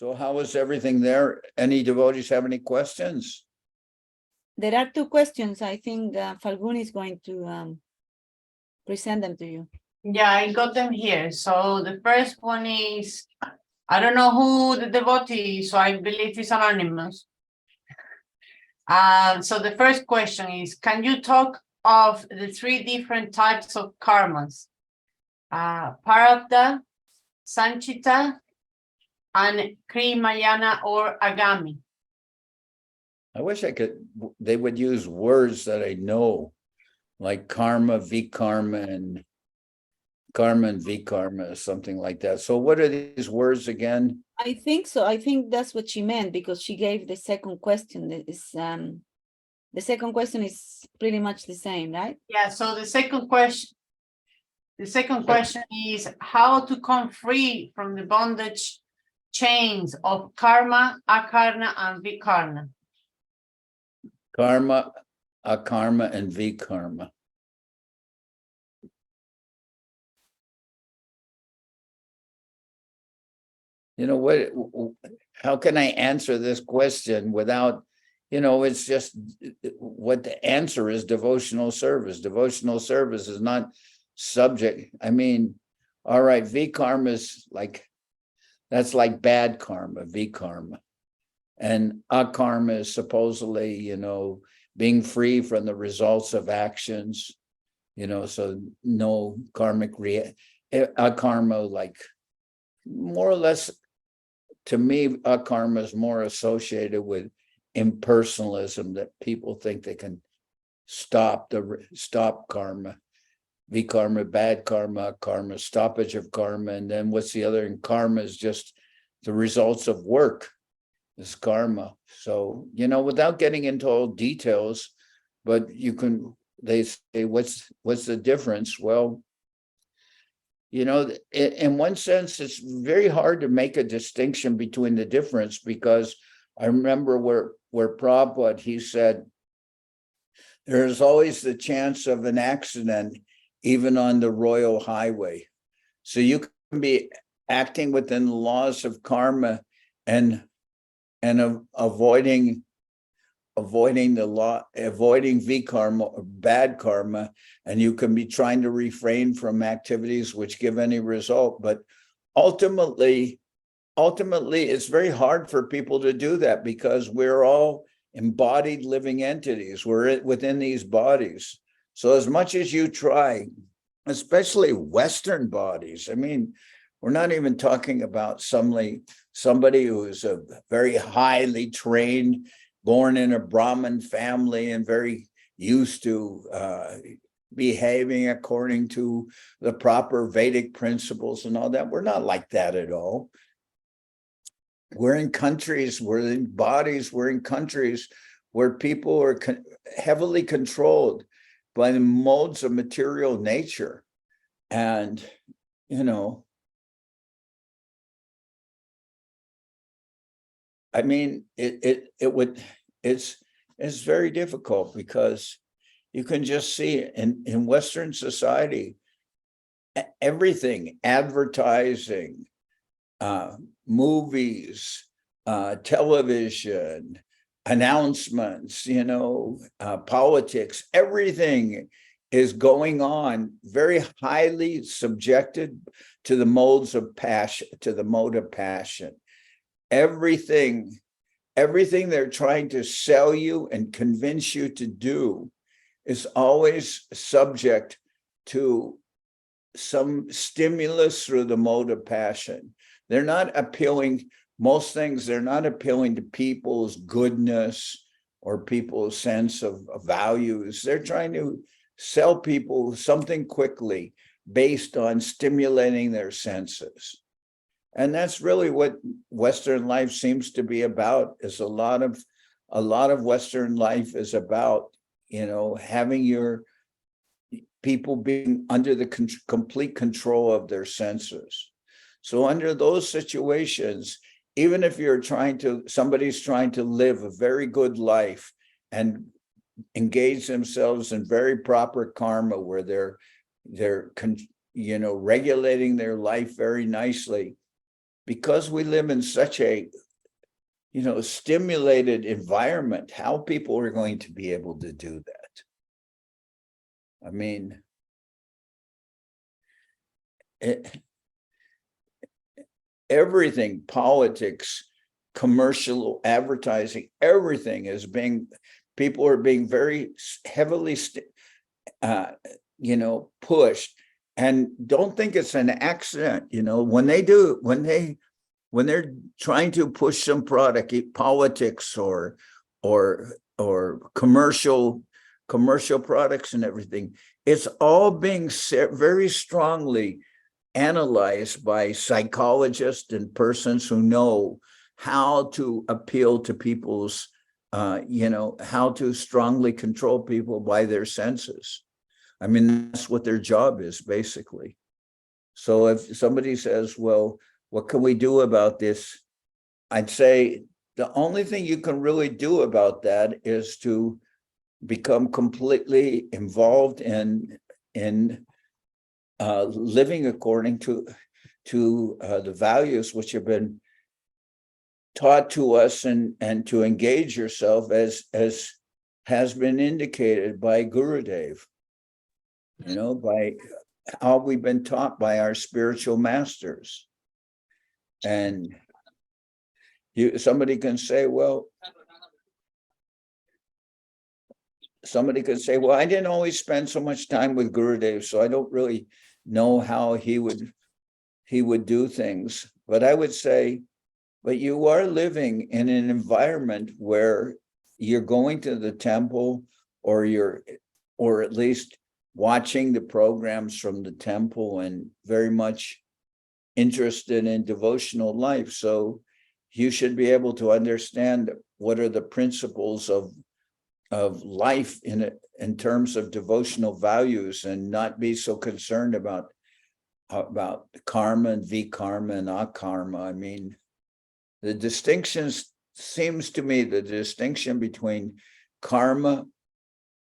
So how is everything there? Any devotees have any questions? There are two questions. I think Falgun is going to present them to you. Yeah, I got them here. So the first one is, I don't know who the devotee is, so I believe it's anonymous. So the first question is, can you talk of the three different types of karmas? Prarabdha, Sanchita, and Krimayana or Agami. I wish they would use words that I know, like karma, vikarma, and vikarma, something like that. So what are these words again? I think so. I think that's what she meant, because she gave the second question. The second question is pretty much the same, right? Yeah, so the second question is how to come free from the bondage chains of karma, akarna, and vikarma. Karma, akarma, and vikarma. You know what? How can I answer this question without, it's just what the answer is: devotional service. Devotional service is not subject. I mean, all right, vikarma is that's like bad karma, vikarma. And akarma is supposedly, being free from the results of actions, so no karmic akarma, like more or less, to me, akarma is more associated with impersonalism, that people think they can stop karma. Vikarma, bad karma, karma, stoppage of karma. And then what's the other? And karma is just the results of work, is karma. So, without getting into all details, but they say, what's the difference? Well, in one sense, it's very hard to make a distinction between the difference, because I remember where Prabhupada, he said, there's always the chance of an accident, even on the royal highway. So you can be acting within the laws of karma and avoiding the law, avoiding vikarma or bad karma, and you can be trying to refrain from activities which give any result. But ultimately, it's very hard for people to do that, because we're all embodied living entities. We're within these bodies. So as much as you try, especially Western bodies, I mean, we're not even talking about somebody who is a very highly trained, born in a Brahmin family and very used to behaving according to the proper Vedic principles and all that. We're not like that at all. We're in countries, we're in bodies, we're in countries where people are heavily controlled by the modes of material nature. And, I mean, it's very difficult, because you can just see in Western society, everything, advertising, movies, television, announcements, politics, everything is going on very highly subjected to the modes of passion, to the mode of passion. Everything they're trying to sell you and convince you to do is always subject to some stimulus through the mode of passion. They're not appealing, most things, they're not appealing to people's goodness or people's sense of values. They're trying to sell people something quickly based on stimulating their senses. And that's really what Western life seems to be about. Is a lot of Western life is about, having your people being under the complete control of their senses. So under those situations, even if somebody's trying to live a very good life and engage themselves in very proper karma, where they're regulating their life very nicely, because we live in such a, stimulated environment, how people are going to be able to do that? I mean, everything, politics, commercial advertising, everything is people are being very heavily, pushed. And don't think it's an accident, when they're trying to push some product, politics or commercial products and everything, it's all being very strongly analyzed by psychologists and persons who know how to appeal to people's, how to strongly control people by their senses. I mean, that's what their job is, basically. So if somebody says, well, what can we do about this? I'd say the only thing you can really do about that is to become completely involved in living according to the values which have been taught to us, and to engage yourself as has been indicated by Gurudev, by how we've been taught by our spiritual masters. And somebody can say, well, I didn't always spend so much time with Gurudev, so I don't really know how he would do things. But I would say, but you are living in an environment where you're going to the temple, or at least watching the programs from the temple, and very much interested in devotional life. So you should be able to understand what are the principles of life in terms of devotional values, and not be so concerned about karma and vikarma and akarma. I mean, the distinction between karma,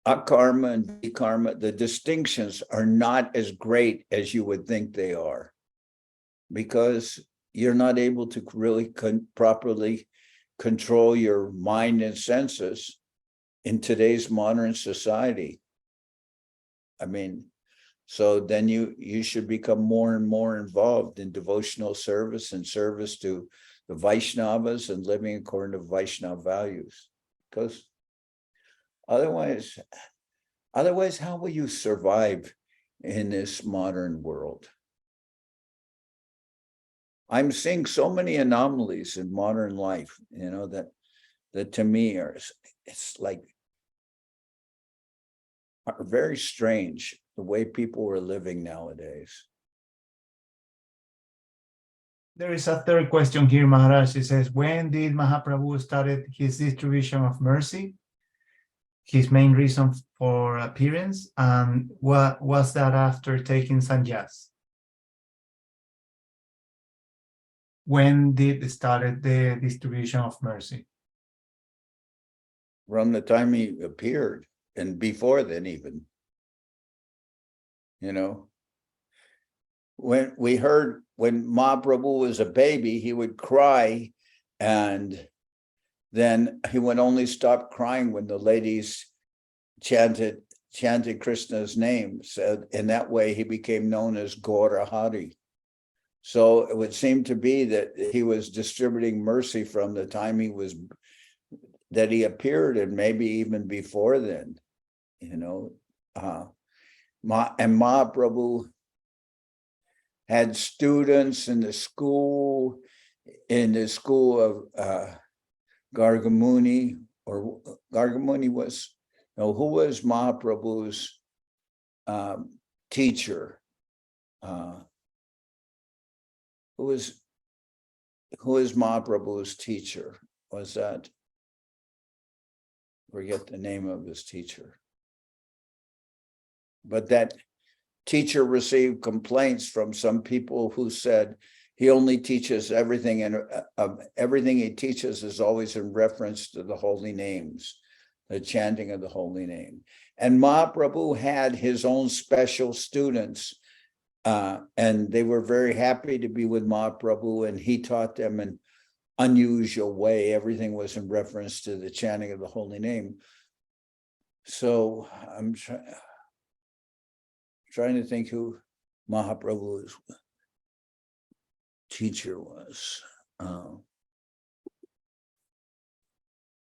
akarma, and vikarma, the distinctions are not as great as you would think they are, because you're not able to really properly control your mind and senses in today's modern society. I mean, so then you should become more and more involved in devotional service and service to the Vaishnavas, and living according to Vaishnava values. Because otherwise, how will you survive in this modern world? I'm seeing so many anomalies in modern life, that to me are very strange, the way people are living nowadays. There is a third question here, Maharaj. It says, when did Mahaprabhu started his distribution of mercy? His main reason for appearance, and what was that after taking sannyas? When did it started the distribution of mercy? From the time he appeared, and before then even. When we heard, when Mahaprabhu was a baby, he would cry, and then he would only stop crying when the ladies chanted Krishna's name. So in that way, he became known as Gaura Hari. So it would seem to be that he was distributing mercy from the time that he appeared, and maybe even before then, and Mahaprabhu had students in the school of Gargamuni, or Gargamuni was, who was Mahaprabhu's teacher? Who is Mahaprabhu's teacher? Was that? Forget the name of his teacher. But that teacher received complaints from some people who said he only teaches everything, and everything he teaches is always in reference to the holy names, the chanting of the holy name. And Mahaprabhu had his own special students And they were very happy to be with Mahaprabhu, and he taught them an unusual way. Everything was in reference to the chanting of the holy name. So I'm trying to think who Mahaprabhu's teacher was. Let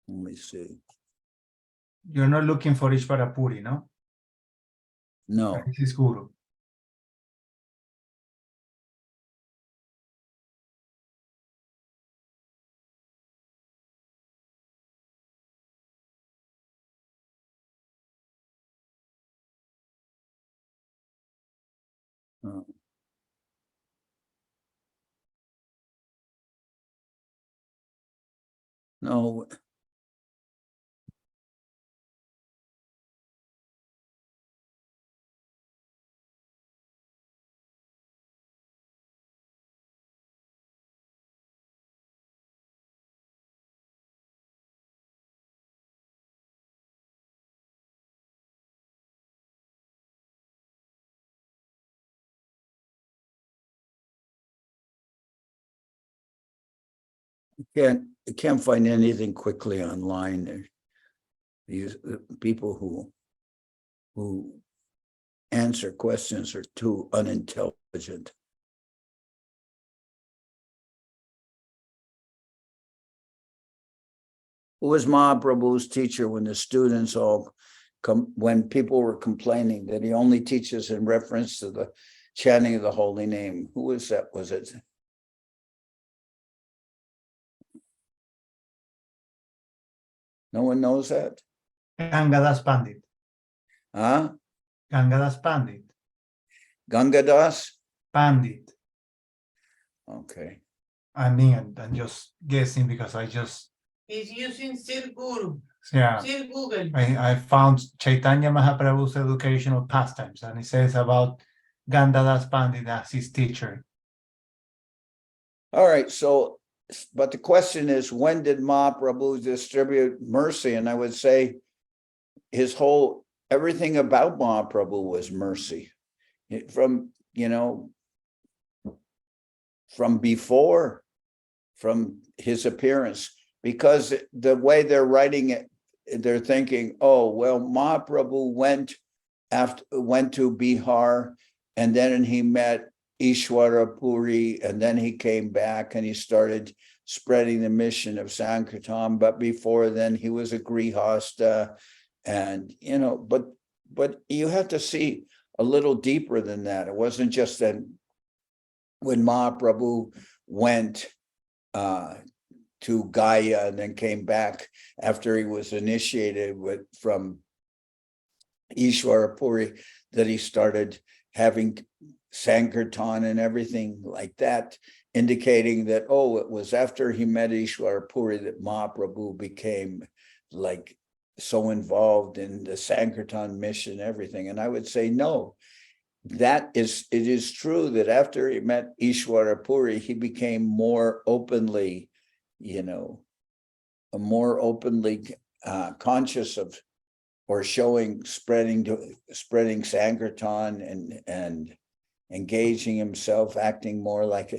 me see. You're not looking for Ishvara Puri, no? No. This is Guru. Oh. No. Can't find anything quickly online. These people who answer questions are too unintelligent. Who was Mahaprabhu's teacher when the students all when people were complaining that he only teaches in reference to the chanting of the holy name? Who was that? Was it? No one knows that? Gangadas Pandit. Huh? Gangadas Pandit. Gangadas? Pandit. Okay. I mean, I'm just guessing because I just, He's using Sir Guru, yeah. Sir Google. I found Chaitanya Mahaprabhu's educational pastimes, and it says about Gangadas Pandit as his teacher. All right. So, but the question is, when did Mahaprabhu distribute mercy? And I would say everything about Mahaprabhu was mercy. From before, from his appearance, because the way they're writing it, they're thinking, oh, well, Mahaprabhu went to Bihar, and then he met Ishwara Puri, and then he came back and he started spreading the mission of Sankirtan. But before then, he was a Grihasta, and but you have to see a little deeper than that. It wasn't just that when Mahaprabhu went to Gaya and then came back after he was initiated from Ishwara Puri, that he started having Sankirtan and everything like that, indicating that, oh, it was after he met Ishwara Puri that Mahaprabhu became like so involved in the Sankirtan mission, everything. And I would say, no, it is true that after he met Ishwara Puri, he became more openly, conscious of, or spreading Sankirtan and engaging himself, acting more like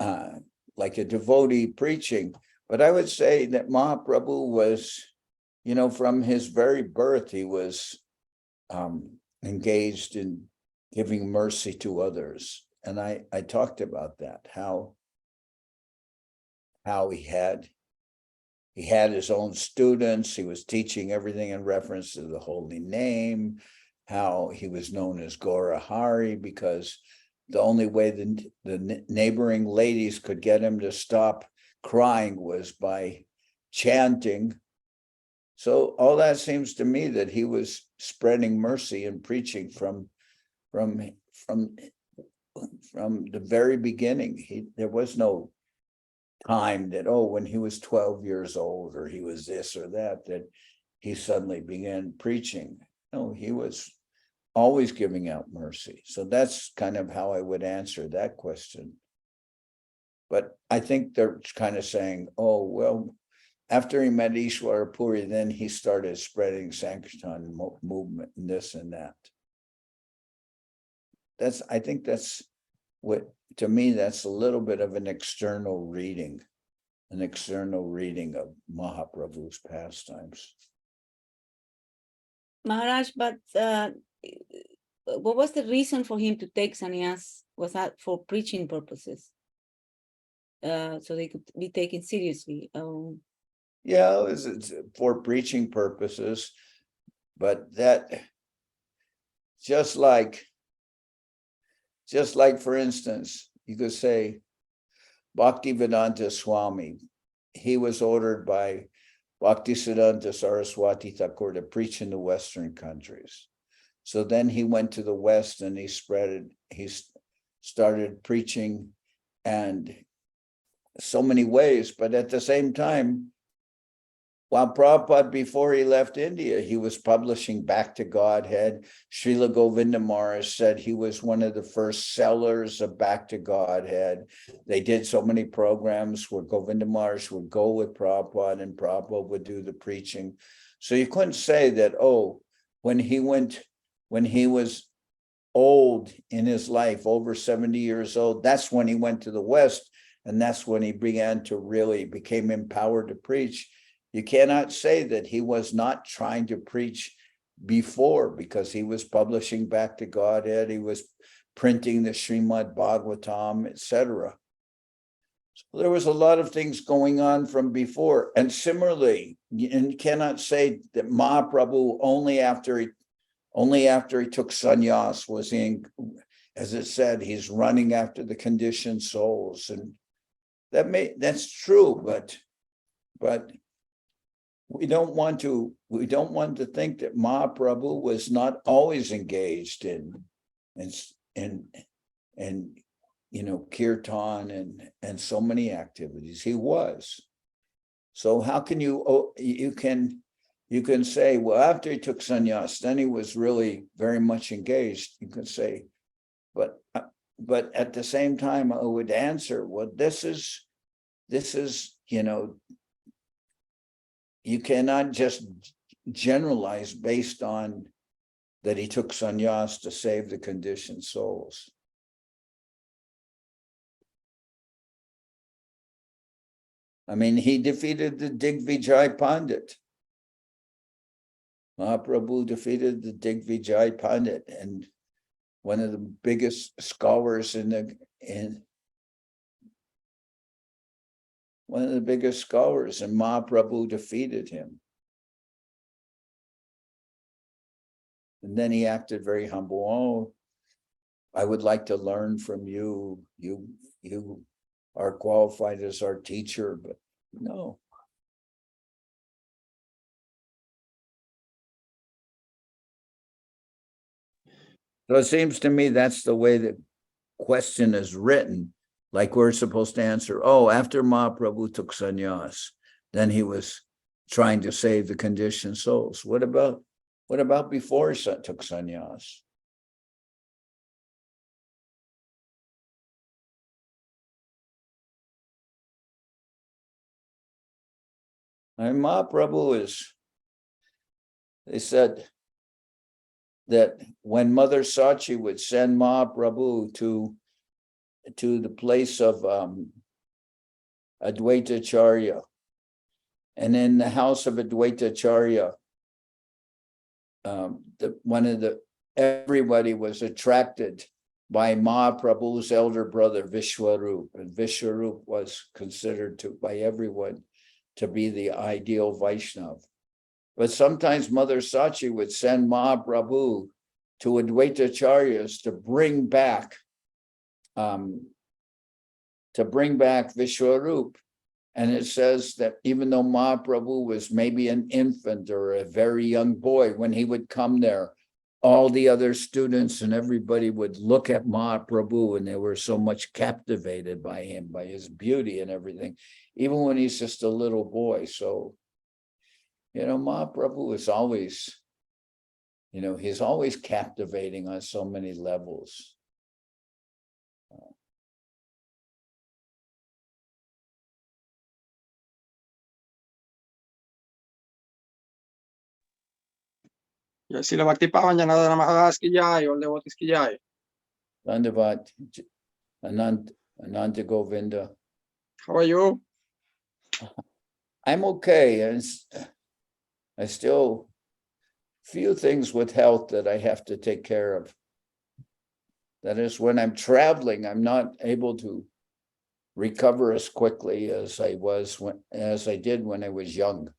a devotee preaching. But I would say that Mahaprabhu was, from his very birth, he was engaged in giving mercy to others. And I talked about that, how he had his own students. He was teaching everything in reference to the holy name, how he was known as Gora Hari, because the only way the neighboring ladies could get him to stop crying was by chanting. So all that seems to me that he was spreading mercy and preaching from the very beginning. There was no time that, when he was 12 years old or he was this or that he suddenly began preaching. No, he was always giving out mercy. So that's kind of how I would answer that question. But I think they're kind of saying, oh, well, after he met Ishwara Puri, then he started spreading Sankirtan movement and this and that. I think that's what, to me, that's a little bit of an external reading of Mahaprabhu's pastimes. Maharaj, but what was the reason for him to take sannyas? Was that for preaching purposes? So they could be taken seriously. Yeah, it's for preaching purposes, but that just like, for instance, you could say Bhaktivedanta Swami, he was ordered by Bhaktisiddhanta Saraswati Thakur to preach in the Western countries. So then he went to the West and he started preaching and so many ways, but at the same time, while Prabhupada, before he left India, he was publishing Back to Godhead. Srila Govinda Maharaj said he was one of the first sellers of Back to Godhead. They did so many programs where Govinda Maharaj would go with Prabhupada and Prabhupada would do the preaching. So you couldn't say that, oh, when he was old in his life, over 70 years old, that's when he went to the West, and that's when he became empowered to preach. You cannot say that he was not trying to preach before, because he was publishing Back to Godhead, he was printing the Srimad Bhagavatam, etc. So there was a lot of things going on from before. And similarly, you cannot say that Mahaprabhu only after he took sannyas was he, as it said, he's running after the conditioned souls, and that's true, but we don't want to think that Mahaprabhu was not always engaged in kirtan and so many activities. He was. So how can you can say, well, after he took sannyas, then he was really very much engaged. You can say, but at the same time, I would answer, well, this is you cannot just generalize based on that he took sannyas to save the conditioned souls. I mean, he defeated the Digvijay Pandit. Mahaprabhu defeated the Digvijay Pandit, and one of the biggest scholars and Mahaprabhu defeated him. And then he acted very humble. Oh, I would like to learn from you. You are qualified as our teacher, but no. So it seems to me that's the way the question is written. Like we're supposed to answer, oh, after Mahaprabhu took sannyas, then he was trying to save the conditioned souls. What about before he took sannyas? And Mahaprabhu they said that when Mother Sachi would send Mahaprabhu to the place of Advaitacharya, and in the house of Advaitacharya, everybody was attracted by Mahaprabhu's elder brother Vishwarup, and Vishwarup was considered by everyone to be the ideal Vaishnav. But sometimes Mother Sachi would send Mahaprabhu to Advaitacharyas to bring back Vishwarup. And it says that even though Mahaprabhu was maybe an infant or a very young boy, when he would come there, all the other students and everybody would look at Mahaprabhu, and they were so much captivated by him, by his beauty and everything, even when he's just a little boy. So, Mahaprabhu is always, he's always captivating on so many levels. Srila Bhakti Pavan, Janardan Maharaj ki jai, all devotees ki jai. Dandavat, Ananta Govinda. How are you? I'm okay. And I still feel things with health that I have to take care of. That is, when I'm traveling, I'm not able to recover as quickly as I did when I was young.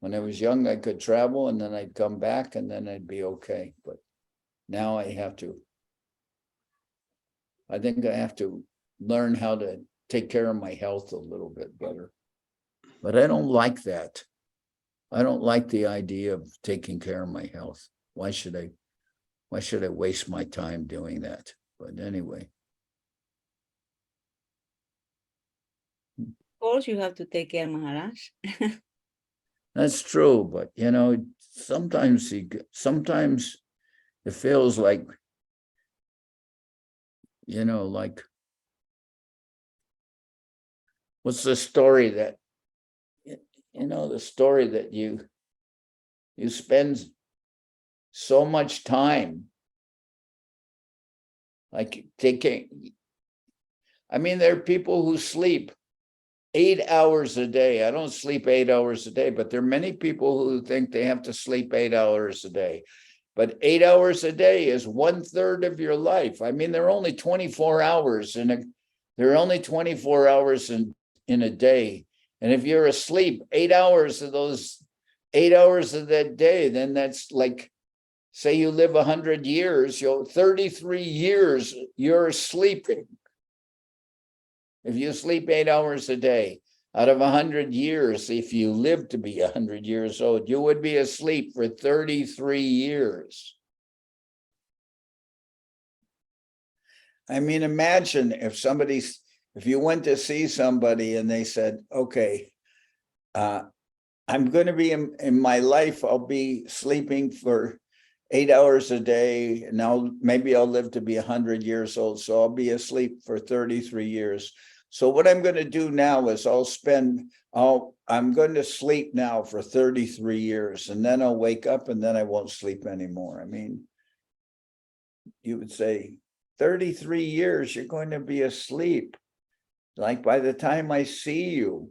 When I was young, I could travel and then I'd come back and then I'd be okay. But now I think I have to learn how to take care of my health a little bit better. But I don't like that. I don't like the idea of taking care of my health. Why should I waste my time doing that? But anyway. Of course, you have to take care, Maharaj. That's true, but sometimes it feels like, like, what's the story that, the story that you spend so much time like taking, there are people who sleep 8 hours a day. I don't sleep 8 hours a day, but there are many people who think they have to sleep 8 hours a day. But 8 hours a day is 1/3 of your life. There are only 24 hours there are only 24 hours in a day. And if you're asleep 8 hours of those 8 hours of that day, then that's like, say you live 100 years, 33 years you're sleeping. If you sleep 8 hours a day, out of 100 years, if you live to be 100 years old, you would be asleep for 33 years. Imagine if you went to see somebody and they said, okay, I'm going to be in my life, I'll be sleeping for 8 hours a day, and maybe I'll live to be 100 years old, so I'll be asleep for 33 years. So what I'm going to do now is I'm going to sleep now for 33 years, and then I'll wake up and then I won't sleep anymore. You would say 33 years, you're going to be asleep. Like by the time I see you,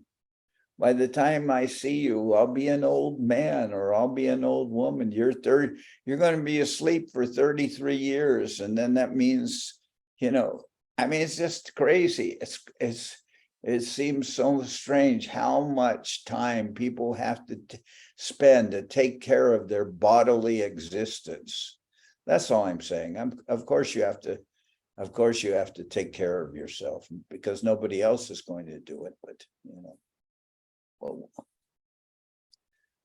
I'll be an old man or I'll be an old woman. You're going to be asleep for 33 years. And then that means, it's just crazy. It seems so strange how much time people have to spend to take care of their bodily existence. That's all I'm saying. Of course you have to take care of yourself because nobody else is going to do it. But, well,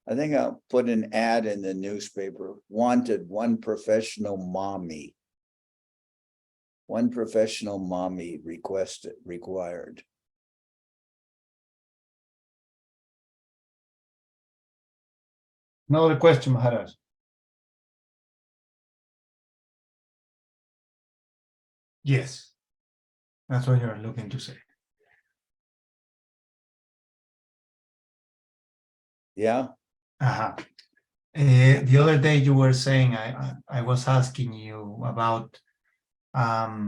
I think I'll put an ad in the newspaper. Wanted, one professional mommy. One professional mommy required. Another question, Maharaj. Yes, that's what you're looking to say. Yeah. The other day you were saying, I was asking you about how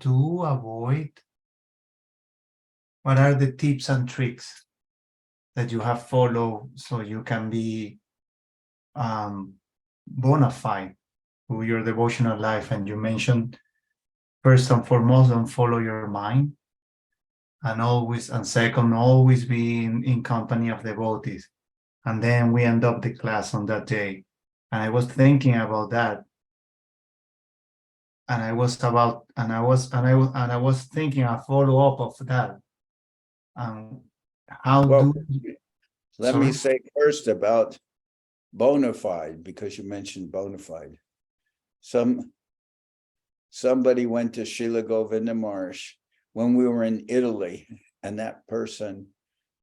to avoid, what are the tips and tricks that you have followed so you can be bona fide to your devotional life. And you mentioned first and foremost, don't follow your mind, and second, always be in company of devotees. And then we end up the class on that day. And I was thinking about that. And I was thinking a follow-up of that. Let me say first about bona fide, because you mentioned bona fide. Somebody went to Srila Govinda Maharaj when we were in Italy, and that person,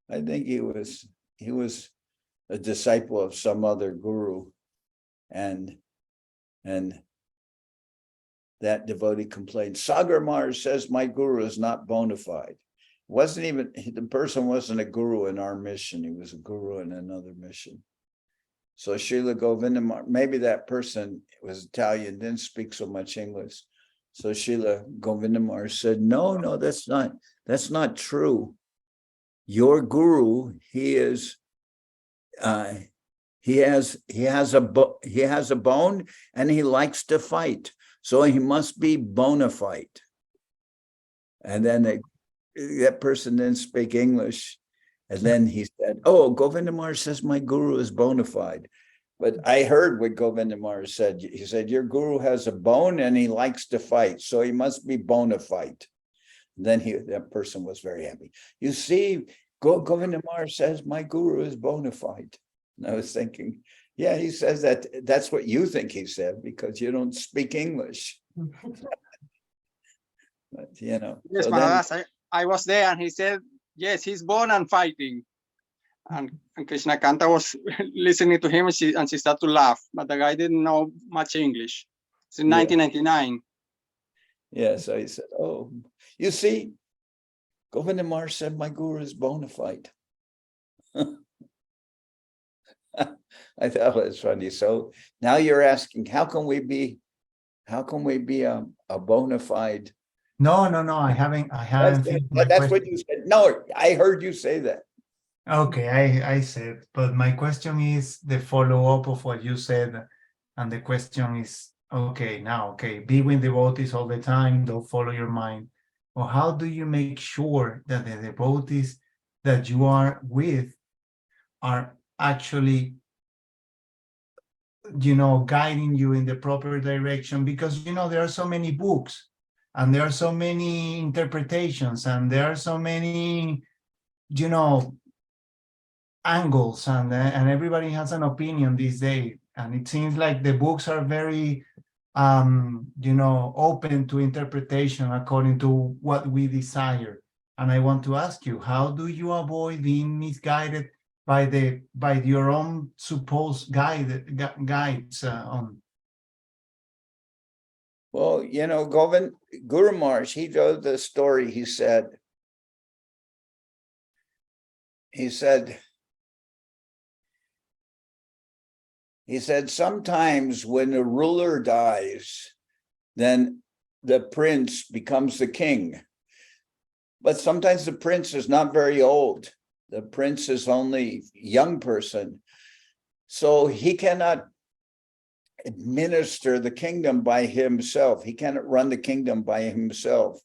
I think he was a disciple of some other guru, and that devotee complained, Sagar Maharaj says my guru is not bona fide. The person wasn't a guru in our mission, he was a guru in another mission. So Srila Govindamar, maybe that person was Italian, didn't speak so much English. So Srila Govindamar said, no, that's not true. Your guru, he has a bone and he likes to fight. So he must be bona fide. And then that person didn't speak English. And then he said, oh, Govindamar says my guru is bona fide. But I heard what Govindamar said. He said, your guru has a bone and he likes to fight. So he must be bona fide. Then that person was very happy. You see, Govindamar says my guru is bona fide. And I was thinking, yeah, he says that. That's what you think he said because you don't speak English. But, Yes, so Maharaj, I was there and he said, yes, he's born and fighting. And Krishna Kanta was listening to him and she started to laugh, but the guy didn't know much English. It's in 1999. Yeah, so he said, oh, you see, Govindamar said my guru is bona fide. I thought it was funny. So now you're asking, how can we be a bona fide? No, I haven't finished my That's what question. you said. No, I heard you say that. Okay, I said, but my question is the follow-up of what you said, and the question is, okay, be with devotees all the time, don't follow your mind. Well, how do you make sure that the devotees that you are with are actually, guiding you in the proper direction? Because, there are so many books, and there are so many interpretations, and there are so many, angles, and everybody has an opinion these days, and it seems like the books are very open to interpretation according to what we desire. And I want to ask you, how do you avoid being misguided by your own supposed guides on? Well, Guru Maharaj, he told the story. He said sometimes when a ruler dies, then the prince becomes the king. But sometimes the prince is not very old. The prince is only a young person. So he cannot administer the kingdom by himself. He cannot run the kingdom by himself.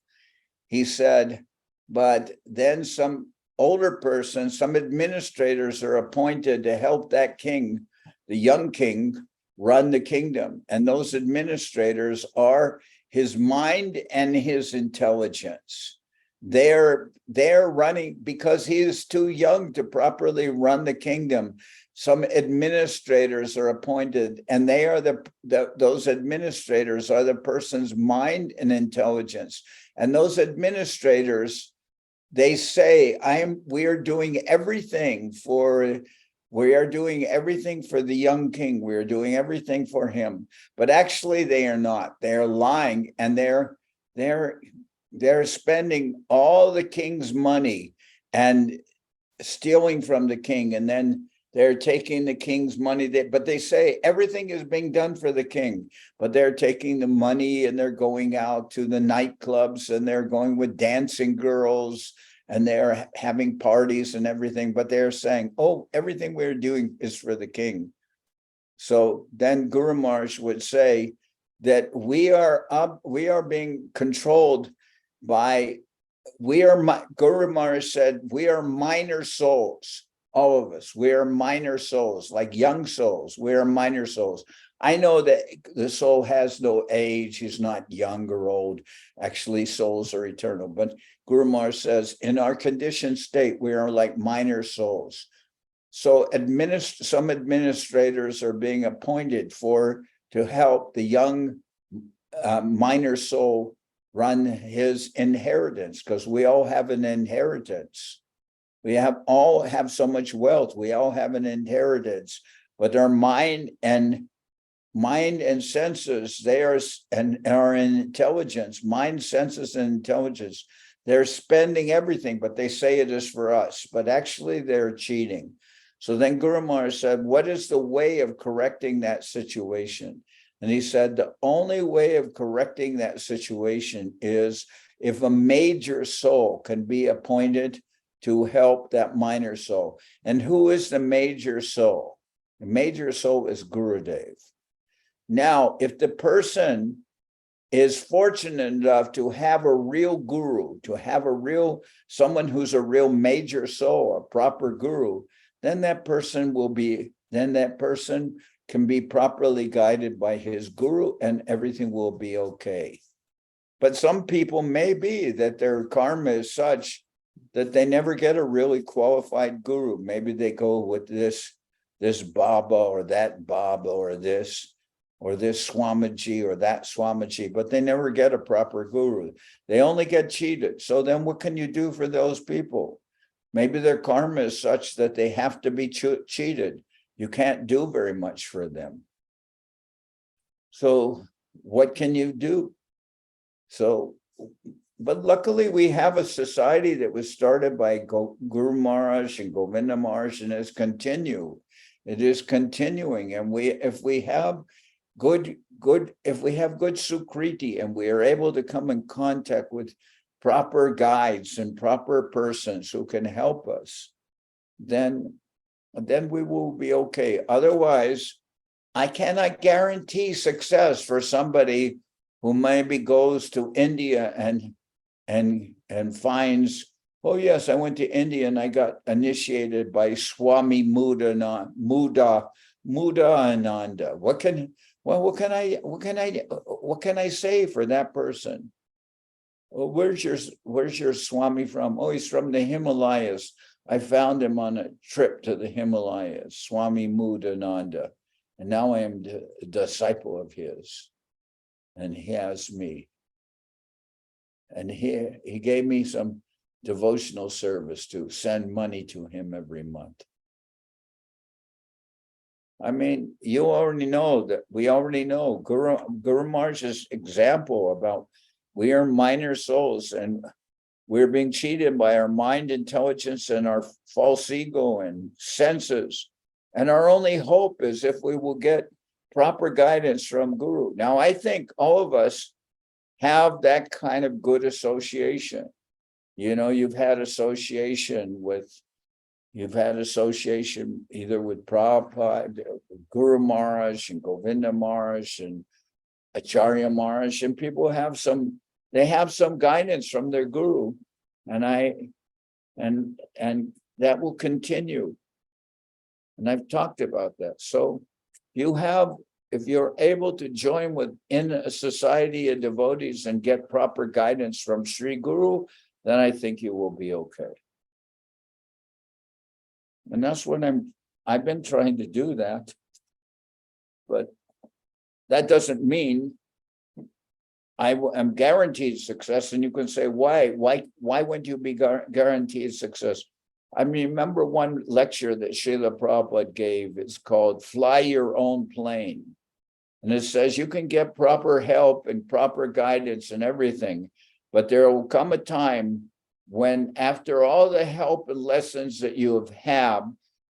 He said, but then some older person, some administrators are appointed to help that king, the young king, run the kingdom. And those administrators are his mind and his intelligence. They're running because he is too young to properly run the kingdom. Some administrators are appointed, and they are those administrators are the person's mind and intelligence. And those administrators, they say, we are doing everything for the young king. We are doing everything for him. But actually they are not. They're lying, and they're spending all the king's money and stealing from the king, and then they're taking the king's money. But they say everything is being done for the king, but they're taking the money and they're going out to the nightclubs and they're going with dancing girls and they're having parties and everything. But they're saying, oh, everything we're doing is for the king. So then Guru Maharaj would say that we are being controlled by, Guru Maharaj said, we are minor souls. All of us, we are minor souls, like young souls. We are minor souls. I know that the soul has no age. He's not young or old. Actually, souls are eternal. But Guru Maharaj says, in our conditioned state, we are like minor souls. So some administrators are being appointed to help the young minor soul run his inheritance, because we all have an inheritance. We all have so much wealth. We all have an inheritance, but our mind and senses, and our intelligence, mind, senses, and intelligence, they're spending everything, but they say it is for us, but actually they're cheating. So then Guru Maharaj said, what is the way of correcting that situation? And he said, the only way of correcting that situation is if a major soul can be appointed to help that minor soul. And who is the major soul? The major soul is Gurudev. Now, if the person is fortunate enough to have a real guru, to have a real, someone who's a real major soul, a proper guru, then that person can be properly guided by his guru and everything will be okay. But some people may be that their karma is such that they never get a really qualified guru. Maybe they go with this Baba or that Baba or this Swamiji or that Swamiji, but they never get a proper guru. They only get cheated. So then what can you do for those people? Maybe their karma is such that they have to be cheated. You can't do very much for them. So what can you do? So, but luckily we have a society that was started by Guru Maharaj and Govinda Maharaj and has continued. It is continuing. And if we have good sukriti and we are able to come in contact with proper guides and proper persons who can help us, then we will be okay. Otherwise, I cannot guarantee success for somebody who maybe goes to India and finds, oh yes, I went to India and I got initiated by Swami Mudananda. What can I say for that person? Well, where's your Swami from? Oh, he's from the Himalayas. I found him on a trip to the Himalayas, Swami Mudananda. And now I am a disciple of his. And he has me. And he gave me some devotional service to send money to him every month. I mean, you already know that we already know Guru Maharaj's example about we are minor souls and we're being cheated by our mind, intelligence, and our false ego and senses. And our only hope is if we will get proper guidance from Guru. Now, I think all of us have that kind of good association. You know, you've had association either with Prabhupada, Guru Maharaj, and Govinda Maharaj, and Acharya Maharaj, and people have some guidance from their Guru, and that will continue. And I've talked about that. So if you're able to join within a society of devotees and get proper guidance from Sri Guru, then I think you will be okay. And that's what I've been trying to do that. But that doesn't mean I am guaranteed success. And you can say, why wouldn't you be guaranteed success? I remember one lecture that Srila Prabhupada gave. It's called Fly Your Own Plane. And it says you can get proper help and proper guidance and everything, but there will come a time when after all the help and lessons that you have had,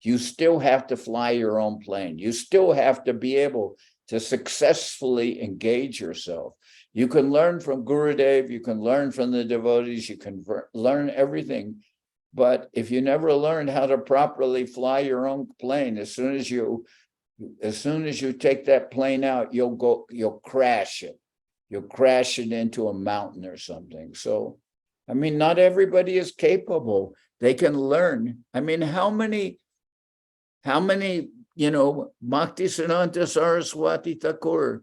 you still have to fly your own plane. You still have to be able to successfully engage yourself. You can learn from Gurudev, you can learn from the devotees, you can learn everything. But if you never learn how to properly fly your own plane, as soon as you take that plane out, you'll crash it. You'll crash it into a mountain or something. So, I mean, not everybody is capable. They can learn. I mean, how many, Bhakti Siddhanta Saraswati Thakur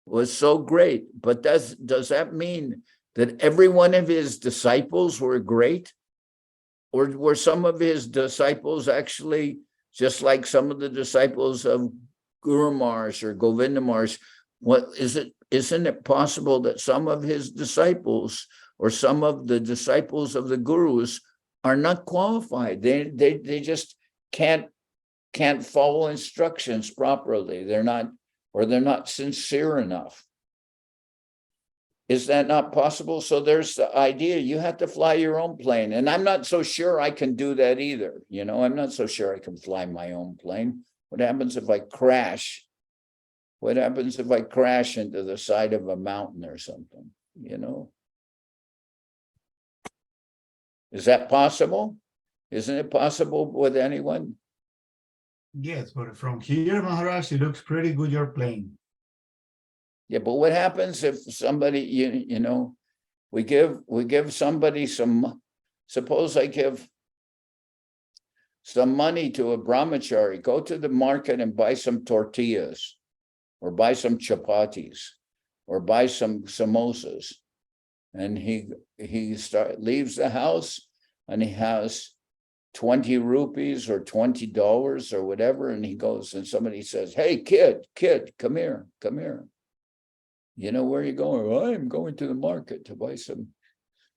was so great, but does that mean that every one of his disciples were great? Or were some of his disciples actually just like some of the disciples of Guru Maharaj or Govinda Maharaj? Isn't it possible that some of his disciples or some of the disciples of the gurus are not qualified? They just can't follow instructions properly. They're not sincere enough. Is that not possible? So there's the idea, you have to fly your own plane. And I'm not so sure I can do that either. You know, I'm not so sure I can fly my own plane. What happens if I crash? What happens if I crash into the side of a mountain or something, you know? Is that possible? Isn't it possible with anyone? Yes, but from here, Maharaj, it looks pretty good, your plane. Yeah, but what happens if somebody, you know, we give somebody some, suppose I give some money to a brahmachari, go to the market and buy some tortillas, or buy some chapatis, or buy some samosas. And he leaves the house and he has 20 rupees or $20 or whatever. And he goes and somebody says, hey, kid, come here. You know where you're going? Well, I'm going to the market to buy some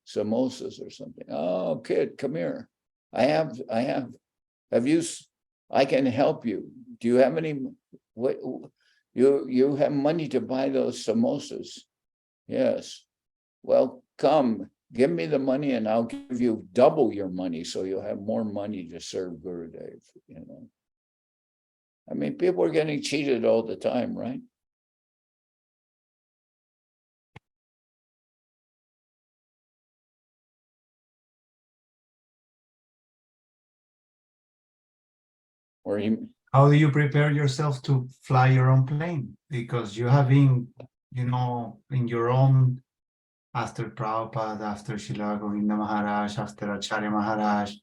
samosas or something. Oh, kid, come here. I can help you. Do you have any, what, you have money to buy those samosas? Yes. Well, come, give me the money and I'll give you double your money so you'll have more money to serve Gurudev, you know. I mean, people are getting cheated all the time, right? Or you, How do you prepare yourself to fly your own plane? Because you have been, you know, in your own, after Prabhupada, after Srila Govinda Maharaj, after Acharya Maharaj.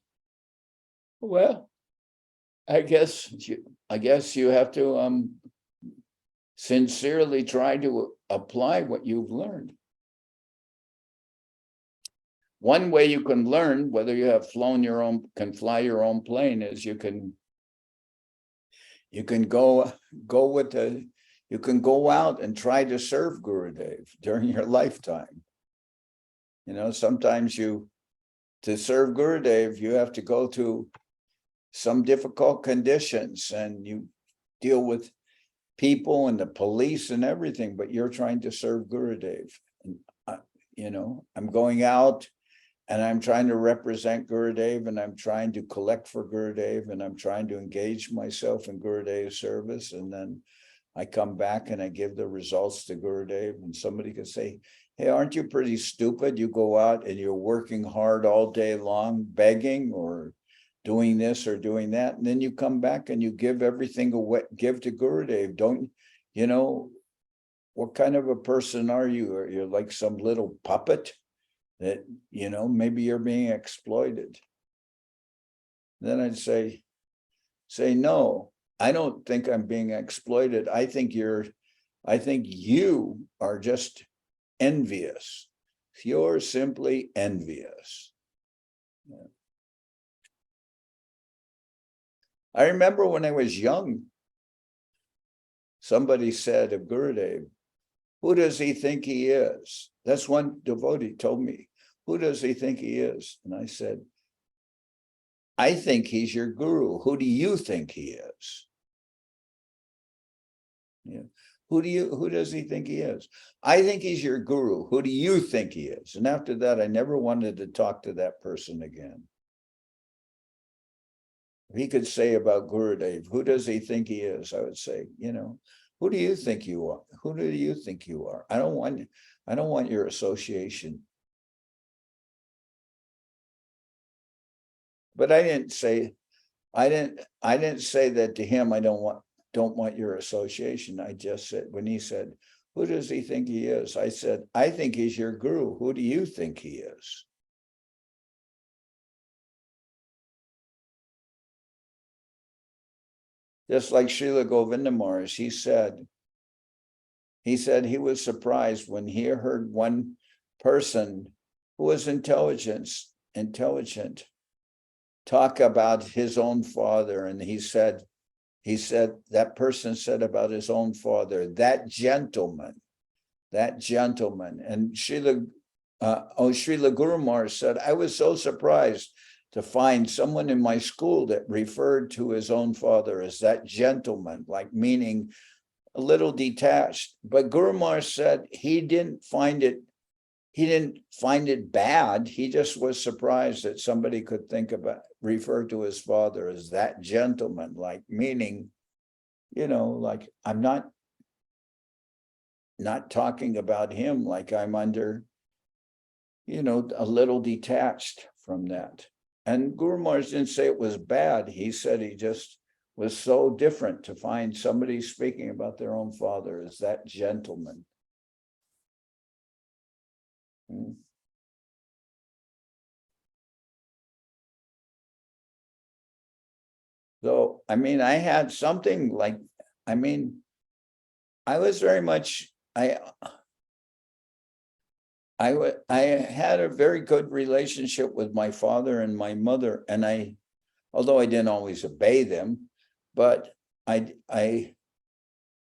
well, I guess you have to sincerely try to apply what you've learned. One way you can learn whether you have can fly your own plane is you can go out and try to serve Gurudev during your lifetime. You know, sometimes to serve Gurudev, you have to go to some difficult conditions and you deal with people and the police and everything, but you're trying to serve Gurudev. And, you know, I'm going out and I'm trying to represent Gurudev and I'm trying to collect for Gurudev and I'm trying to engage myself in Gurudev's service. And then I come back and I give the results to Gurudev and somebody could say, hey, aren't you pretty stupid? You go out and you're working hard all day long, begging or doing this or doing that. And then you come back and you give everything away, give to Gurudev. Don't, you know, what kind of a person are you? Are you like some little puppet that, you know, maybe you're being exploited? Then I'd say, no, I don't think I'm being exploited. I think you are just envious. You're simply envious. Yeah. I remember when I was young, somebody said of Gurudev, who does he think he is? That's one devotee told me, who does he think he is? And I said, I think he's your guru. Who do you think he is? Yeah. Who does he think he is? I think he's your guru. Who do you think he is? And after that, I never wanted to talk to that person again. If he could say about Gurudev, who does he think he is? I would say, you know, who do you think you are? Who do you think you are? I don't want your association. But I didn't say that to him. I don't want your association. I just said, when he said, who does he think he is? I said, I think he's your guru. Who do you think he is? Just like Srila Govinda Maharaj, he said he was surprised when he heard one person who was intelligent, talk about his own father. And he said, that person said about his own father, that gentleman. And Srila Guru Maharaj said, I was so surprised to find someone in my school that referred to his own father as that gentleman, like meaning a little detached. But Guru Maharaj said he didn't find it he didn't find it bad. He just was surprised that somebody could refer to his father as that gentleman, like meaning, like I'm not talking about him like I'm under, a little detached from that. And Guru Maharaj didn't say it was bad. He said he just was so different to find somebody speaking about their own father as that gentleman. So, I had something like, I was very much, I had a very good relationship with my father and my mother, and although I didn't always obey them, but I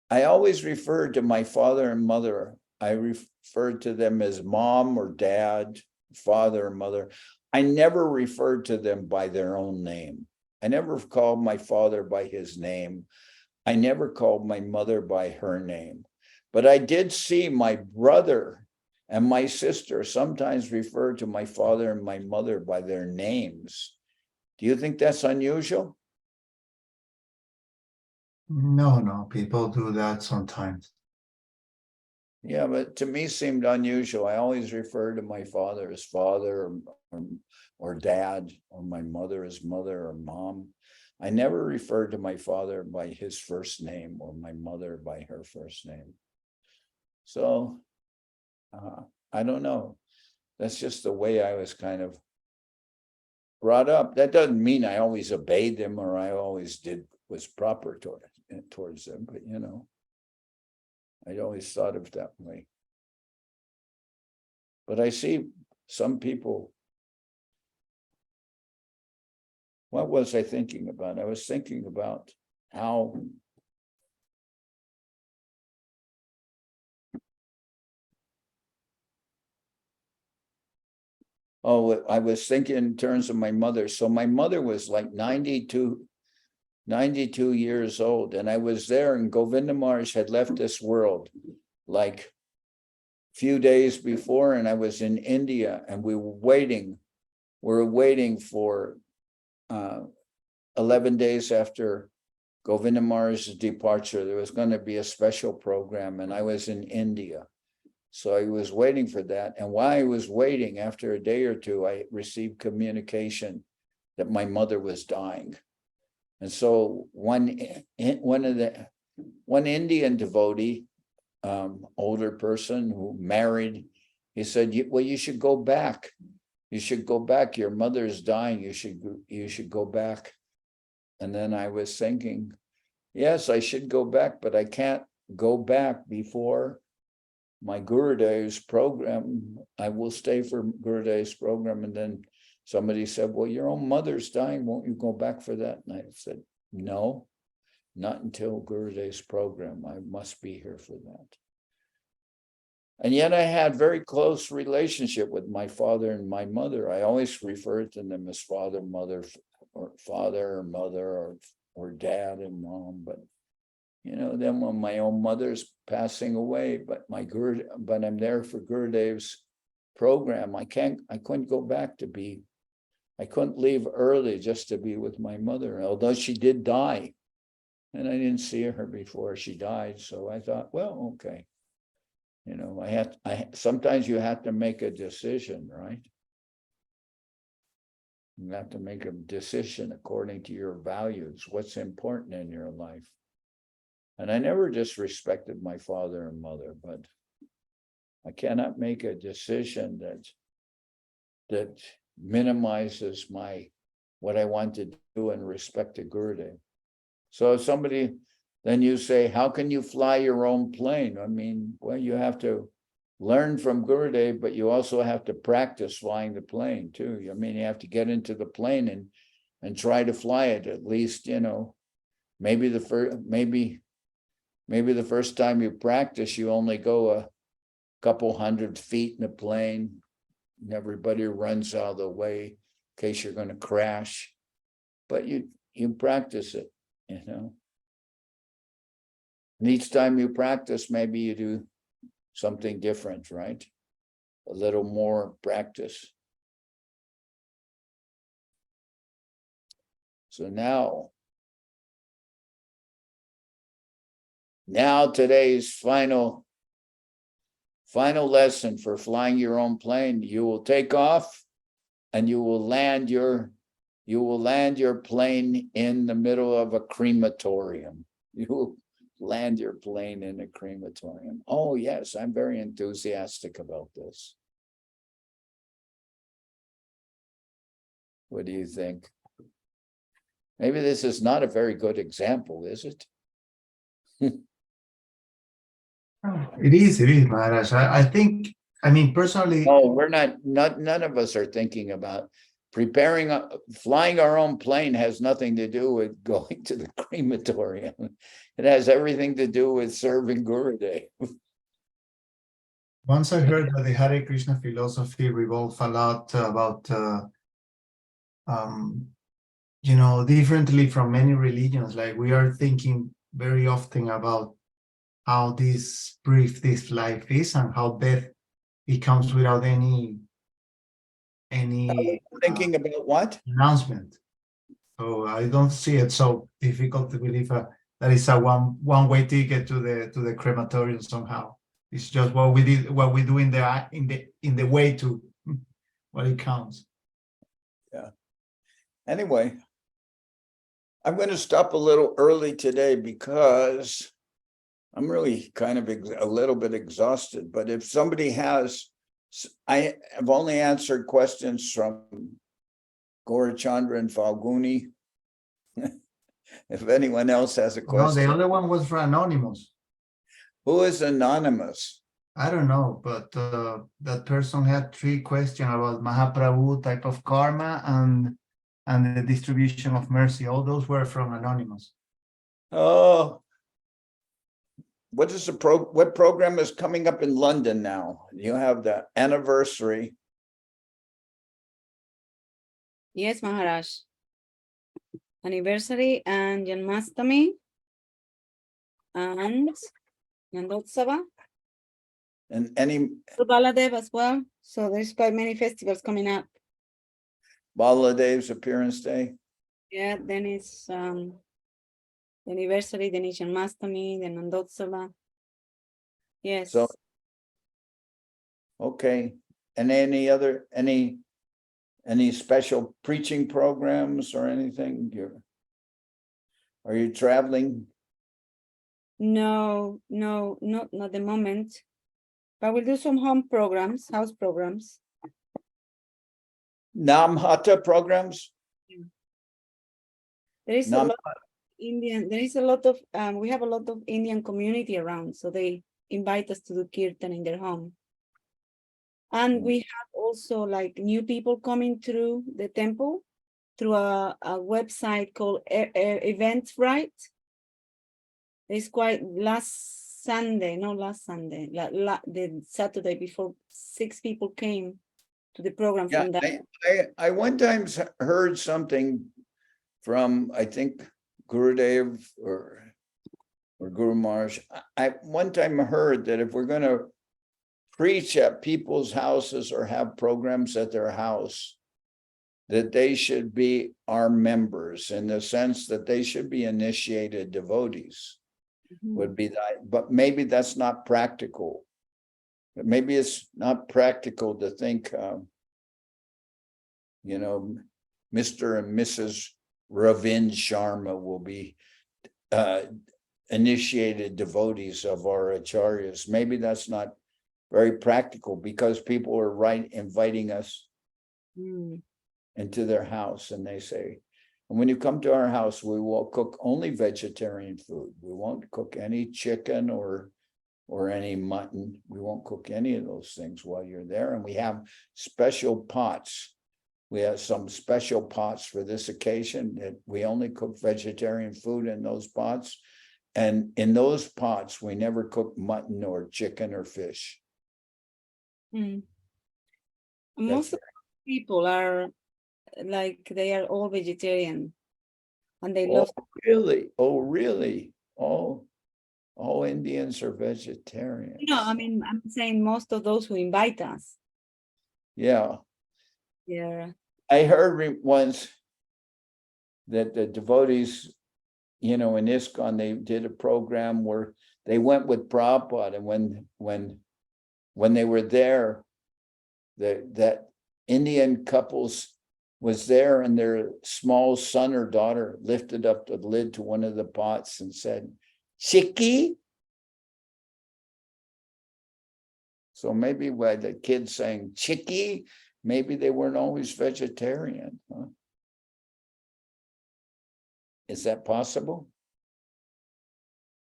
always referred to my father and mother. I referred to them as mom or dad, father or mother. I never referred to them by their own name. I never called my father by his name. I never called my mother by her name. But I did see my brother and my sister sometimes refer to my father and my mother by their names. Do you think that's unusual? No, people do that sometimes. Yeah, but to me seemed unusual. I always refer to my father as father or dad, or my mother as mother or mom. I never referred to my father by his first name or my mother by her first name. So I don't know. That's just the way I was kind of brought up. That doesn't mean I always obeyed them or I always was proper towards them, but I always thought of it that way. But I see some people. What was I thinking about? I was thinking about how I was thinking in terms of my mother. So my mother was like 92 years old, and I was there, and Govinda Maharaj had left this world like a few days before, and I was in India, and we were waiting for 11 days after Govinda Maharaj's departure. There was going to be a special program, and I was in India. So I was waiting for that. And while I was waiting, after a day or two, I received communication that my mother was dying. And so one Indian devotee, older person who married, he said, well, you should go back. You should go back. Your mother is dying. You should go back. And then I was thinking, yes, I should go back, but I can't go back before my Gurudev's program. I will stay for Gurudev's program. And then somebody said, well, your own mother's dying. Won't you go back for that? And I said, no, not until Gurudev's program. I must be here for that. And yet I had very close relationship with my father and my mother. I always referred to them as father, mother, or father or mother, or dad and mom. But then when my own mother's passing away, but I'm there for Gurudev's program, I couldn't go back I couldn't leave early just to be with my mother, although she did die. And I didn't see her before she died. So I thought, well, okay. Sometimes you have to make a decision, right? You have to make a decision according to your values, what's important in your life. And I never disrespected my father and mother, but I cannot make a decision that minimizes what I want to do in respect to Gurudev. So if somebody, then you say, how can you fly your own plane? Well, you have to learn from Gurudev, but you also have to practice flying the plane too. You have to get into the plane and try to fly it at least, maybe the first time you practice, you only go a couple 100 feet in the plane, and everybody runs out of the way in case you're going to crash. But you practice it, And each time you practice, maybe you do something different, right? a little more practice. So now today's final lesson for flying your own plane. You will take off and you will land your plane in the middle of a crematorium. You will land your plane in a crematorium. Oh yes, I'm very enthusiastic about this. What do you think? Maybe this is not a very good example, is it? It is, Maharaj. I think, I mean, personally, No, we're not, none of us are thinking about preparing, flying our own plane has nothing to do with going to the crematorium. It has everything to do with serving Gurudev. once I heard that the Hare Krishna philosophy revolves a lot about, differently from many religions. Like we are thinking very often about how this brief this life is and how death it comes without any Thinking about what? announcement. So I don't see it so difficult to believe that it's a one-way ticket to the crematorium somehow. It's just what we do in the way to what it counts. Anyway, I'm going to stop a little early today because I'm really kind of a little bit exhausted, but if somebody has, I have only answered questions from Gaurachandra and Falguni. If anyone else has a No, question. the other one was for Anonymous. Who is anonymous? I don't know, but that person had 3 questions about Mahaprabhu, type of karma, and the distribution of mercy. All those were from Anonymous. Oh, what is what program is coming up in London now? You have the anniversary. Yes, Maharaj. Anniversary and Janmashtami and Nandotsava. And any Baladev as well. So there's quite many festivals coming up. Baladev's appearance day. Yeah, then it's the anniversary, then it's Janmashtami, then Nandotsava. Yes. So, okay. And any special preaching programs or anything? Are you traveling? No, not at the moment. But we'll do some home programs, house programs. Namhata programs? There is Nam- a lot of Indian, there is a lot of we have a lot of Indian community around, so they invite us to do kirtan in their home. And we have also like new people coming through the temple through a website called Eventbrite. It's quite last Sunday, the Saturday before, 6 people came to the program Yeah, from that. I one time heard something from, I think, Gurudev or Guru Maharaj. I one time heard that if we're going to preach at people's houses or have programs at their house, that they should be our members in the sense that they should be initiated devotees. Would be that, but maybe that's not practical. But maybe it's not practical to think, Mr. and Mrs. Ravind Sharma will be initiated devotees of our acharyas. Maybe that's not very practical because people are inviting us into their house, and they say, and when you come to our house, we will cook only vegetarian food. We won't cook any chicken or any mutton. We won't cook any of those things while you're there. And we have special pots. We have some special pots for this occasion that we only cook vegetarian food in those pots. And in those pots, we never cook mutton or chicken or fish. Most of the people are like, they are all vegetarian and they love. Really? Oh, really? All Indians are vegetarian. No, I mean, I'm saying most of those who invite us, Yeah. Yeah. I heard once that the devotees, in ISKCON, they did a program where they went with Prabhupada, and when they were there, that Indian couples was there, and their small son or daughter lifted up the lid to one of the pots and said, "Chicky." So maybe by the kids saying "chicky," maybe they weren't always vegetarian. Huh? Is that possible?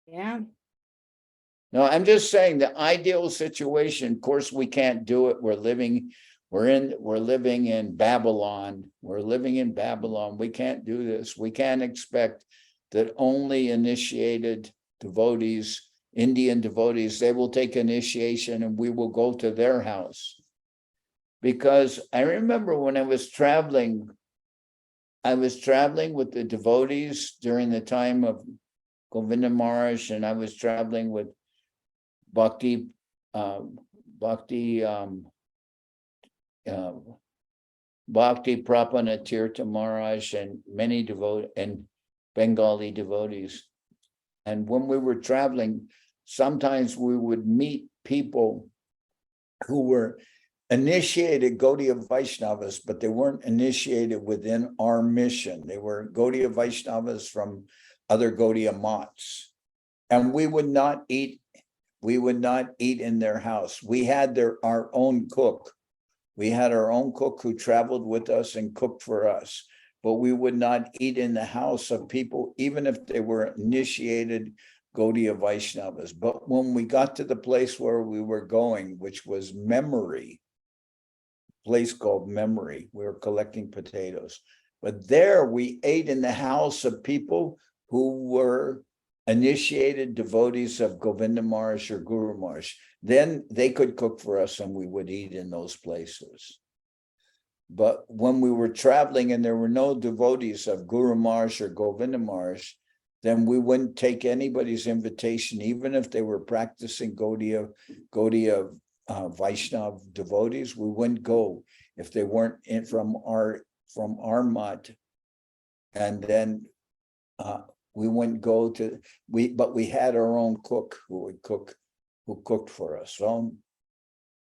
Yeah. No, I'm just saying the ideal situation. Of course, we can't do it. We're living in Babylon. We're living in Babylon. We can't do this. We can't expect that only initiated devotees, Indian devotees, they will take initiation and we will go to their house. Because I remember when I was traveling with the devotees during the time of Govinda Maharaj, and I was traveling with Bhakti Prapana Tirtha Maharaj and many and Bengali devotees. And when we were traveling, sometimes we would meet people who were initiated Gaudiya Vaishnavas, but they weren't initiated within our mission. They were Gaudiya Vaishnavas from other Gaudiya Maths. And we would not eat in their house. We had our own cook. We had our own cook who traveled with us and cooked for us, but we would not eat in the house of people, even if they were initiated Gaudiya Vaishnavas. But when we got to the place where we were going, which was Memory, place called Memory, we were collecting potatoes. But there we ate in the house of people who were initiated devotees of Govinda Maharaj or Guru Maharaj. Then they could cook for us and we would eat in those places. But when we were traveling and there were no devotees of Guru Maharaj or Govinda Maharaj, then we wouldn't take anybody's invitation, even if they were practicing Gaudiya Vaishnav devotees. We wouldn't go if they weren't from our mat. And then we wouldn't go to but we had our own cook who cooked for us. So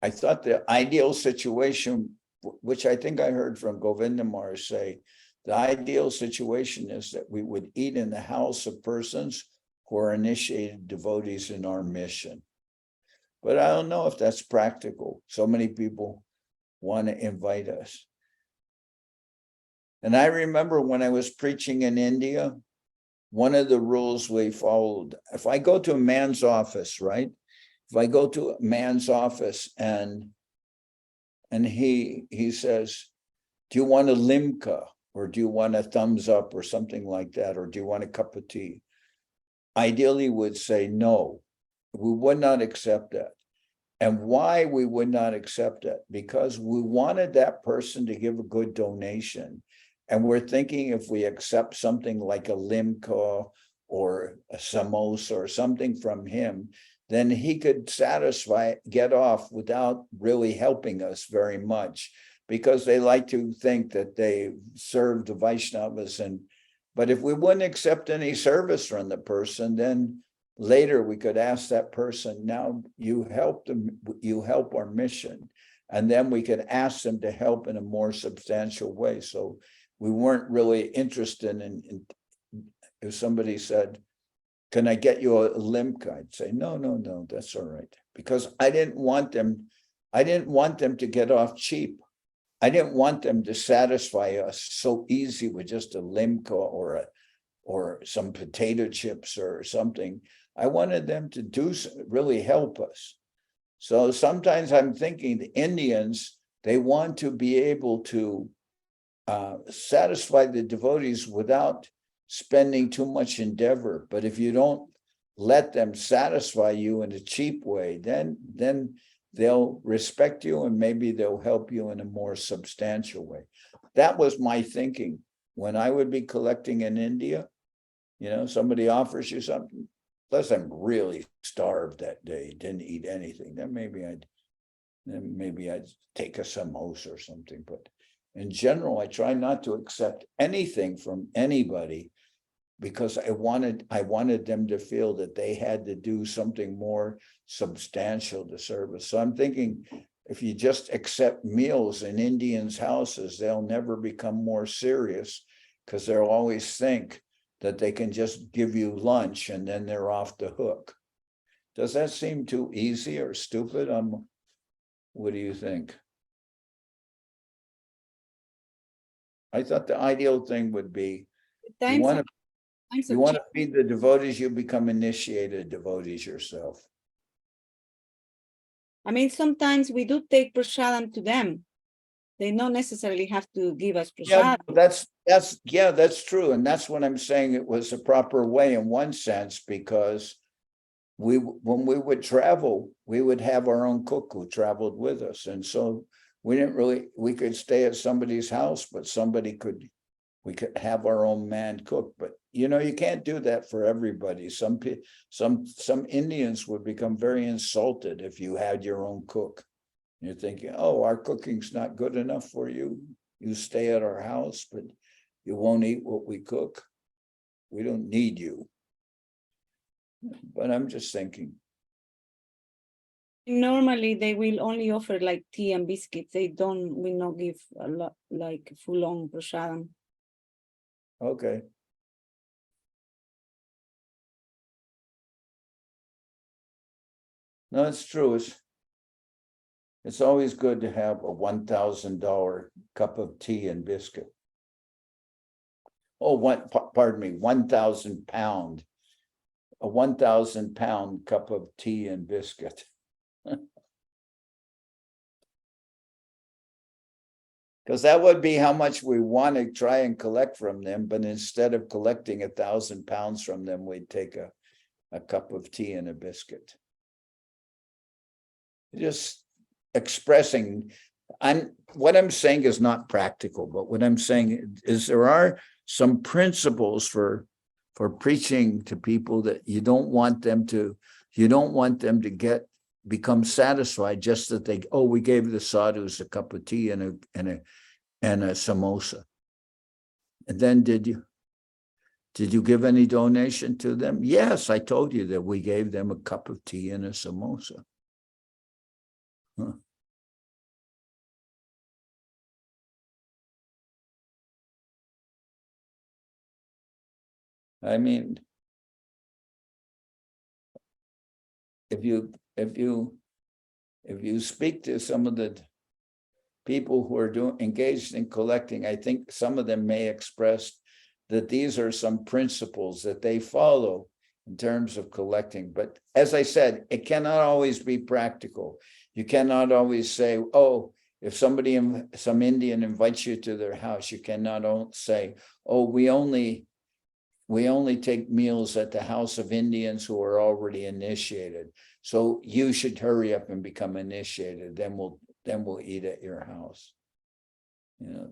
I thought the ideal situation, which I think I heard from Govinda Maharaj say, the ideal situation is that we would eat in the house of persons who are initiated devotees in our mission. But I don't know if that's practical. So many people want to invite us. And I remember when I was preaching in India, one of the rules we followed, if I go to a man's office, right? If I go to a man's office and he says, "Do you want a limca? Or do you want a thumbs up or something like that? Or do you want a cup of tea?" Ideally would say no. We would not accept that. And why we would not accept it? Because we wanted that person to give a good donation. And we're thinking if we accept something like a limca or a samosa or something from him, then he could get off without really helping us very much, because they like to think that they serve the Vaishnavas. But if we wouldn't accept any service from the person, then later we could ask that person, "Now you help our mission." And then we could ask them to help in a more substantial way. So we weren't really interested in if somebody said, "Can I get you a limca?" I'd say, no, that's all right. Because I didn't want them to get off cheap. I didn't want them to satisfy us so easy with just a limca or some potato chips or something. I wanted them to really help us. So sometimes I'm thinking the Indians, they want to be able to satisfy the devotees without spending too much endeavor. But if you don't let them satisfy you in a cheap way, then they'll respect you and maybe they'll help you in a more substantial way. That was my thinking when I would be collecting in India. Somebody offers you something, unless I'm really starved that day, didn't eat anything, then maybe I'd then maybe I'd take a samosa or something. But in general, I try not to accept anything from anybody because I wanted them to feel that they had to do something more substantial to service. So I'm thinking, if you just accept meals in Indians' houses, they'll never become more serious because they'll always think that they can just give you lunch and then they're off the hook. Does that seem too easy or stupid? What do you think? I thought the ideal thing would be, you want to feed the devotees, you become initiated devotees yourself. I mean, sometimes we do take prasadam to them. They don't necessarily have to give us Yeah, prasadam. that's true. And that's what I'm saying. It was a proper way in one sense, because when we would travel, we would have our own cook who traveled with us. And so we could stay at somebody's house, but we could have our own man cook. But you can't do that for everybody. Some Indians would become very insulted if you had your own cook. You're thinking, oh, our cooking's not good enough for you. You stay at our house, but you won't eat what we cook. We don't need you. But I'm just thinking. Normally, they will only offer like tea and biscuits. They will not give a lot, like full-on prasadam. Okay. No, it's true. It's always good to have a $1,000 cup of tea and biscuit. Oh, pardon me, 1,000 pound. A 1,000 pound cup of tea and biscuit. Because that would be how much we want to try and collect from them, but instead of collecting 1,000 pounds from them, we'd take a cup of tea and a biscuit. Just expressing, what I'm saying is not practical, but what I'm saying is there are some principles for preaching to people that you don't want them to become satisfied just that we gave the sadhus a cup of tea and a samosa. And then did you give any donation to them? Yes, I told you that we gave them a cup of tea and a samosa. Huh. I mean, if you speak to some of the people who are engaged in collecting, I think some of them may express that these are some principles that they follow in terms of collecting. But as I said, it cannot always be practical. You cannot always say, oh, if some Indian invites you to their house, you cannot say, oh, we only take meals at the house of Indians who are already initiated. So you should hurry up and become initiated. Then we'll eat at your house. It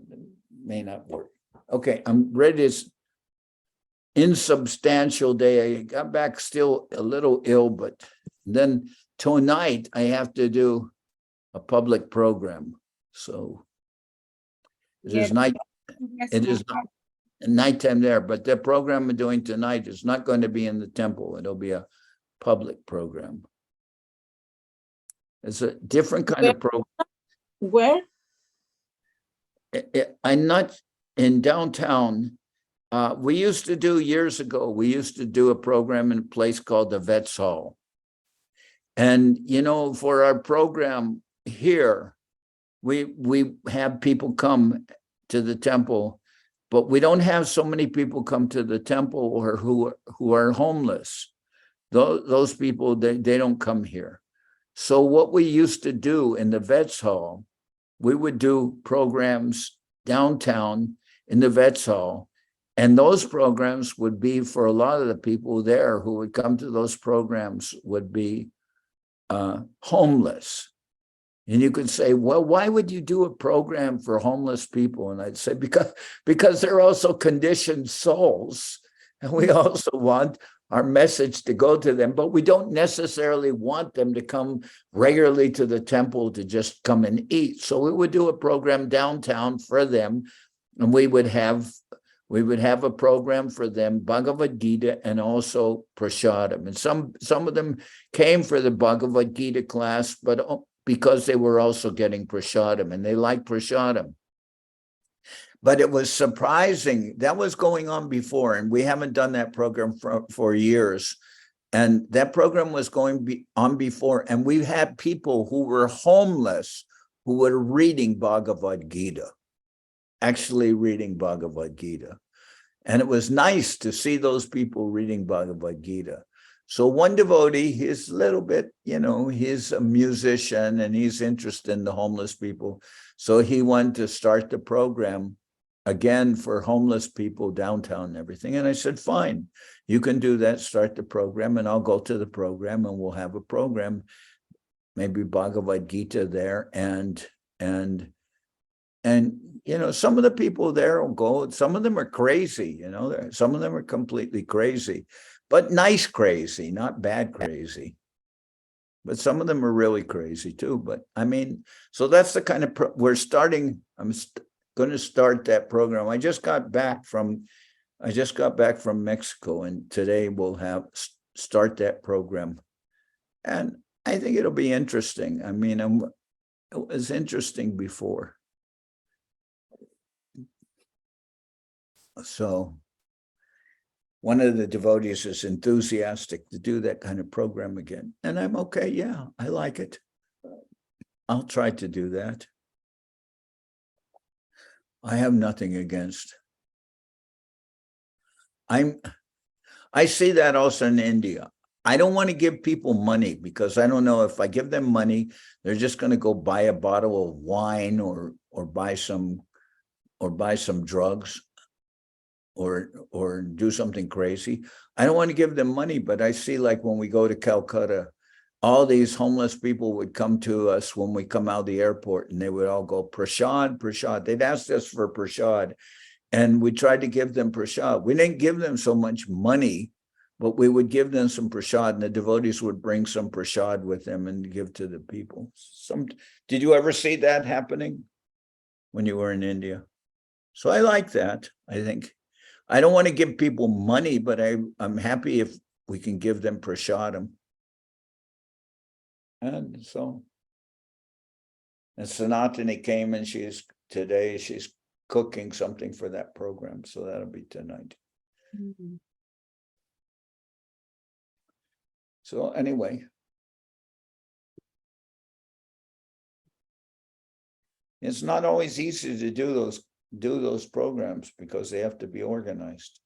may not work. Okay, I'm ready. It's insubstantial day. I got back still a little ill, but then tonight I have to do a public program. So it is night. It is not nighttime there, but the program I'm doing tonight is not going to be in the temple. It'll be a public program. It's a different kind of program. Where? I'm not in downtown. We used to do years ago, we used to do a program in a place called the Vets Hall. And, for our program here, we have people come to the temple, but we don't have so many people come to the temple or who are homeless. Those people, they don't come here. So what we used to do in the Vets Hall, we would do programs downtown in the Vets Hall. And those programs would be for a lot of the people there who would come to those programs would be homeless. And you could say, well, why would you do a program for homeless people? And I'd say, because they're also conditioned souls. And we also want our message to go to them, but we don't necessarily want them to come regularly to the temple to just come and eat. So we would do a program downtown for them, and we would have a program for them, Bhagavad Gita and also Prasadam. And some of them came for the Bhagavad Gita class, but because they were also getting Prasadam, and they liked Prasadam. But it was surprising. That was going on before, and we haven't done that program for years. And that program was going on before, and we had people who were homeless who were reading Bhagavad Gita, actually reading Bhagavad Gita. And it was nice to see those people reading Bhagavad Gita. So one devotee, he's a little bit, he's a musician and he's interested in the homeless people. So he wanted to start the program again for homeless people downtown and everything. And I said, fine, you can do that, start the program, and I'll go to the program and we'll have a program, maybe Bhagavad Gita there. And some of the people there will go, some of them are crazy, some of them are completely crazy, but nice crazy, not bad crazy. But some of them are really crazy too. But I mean, so that's the kind of, we're starting, I'm going to start that program. I just got back from Mexico, and today we'll start that program. And I think it'll be interesting. I mean, it was interesting before. So one of the devotees is enthusiastic to do that kind of program again. And I'm okay. Yeah, I like it. I'll try to do that. I have nothing against. I see that also in India. I don't want to give people money because I don't know if I give them money, they're just going to go buy a bottle of wine or buy some drugs or do something crazy. I don't want to give them money, but I see, like when we go to Calcutta, all these homeless people would come to us when we come out of the airport, and they would all go, prasad, prasad. They'd asked us for prasad, and we tried to give them prasad. We didn't give them so much money, but we would give them some prasad, and the devotees would bring some prasad with them and give to the people. Did you ever see that happening when you were in India? So I like that. I think I don't want to give people money, but I'm happy if we can give them prasadam. And so, and Sanatani came, and she's cooking something for that program. So that'll be tonight. Mm-hmm. So anyway. It's not always easy to do those programs because they have to be organized.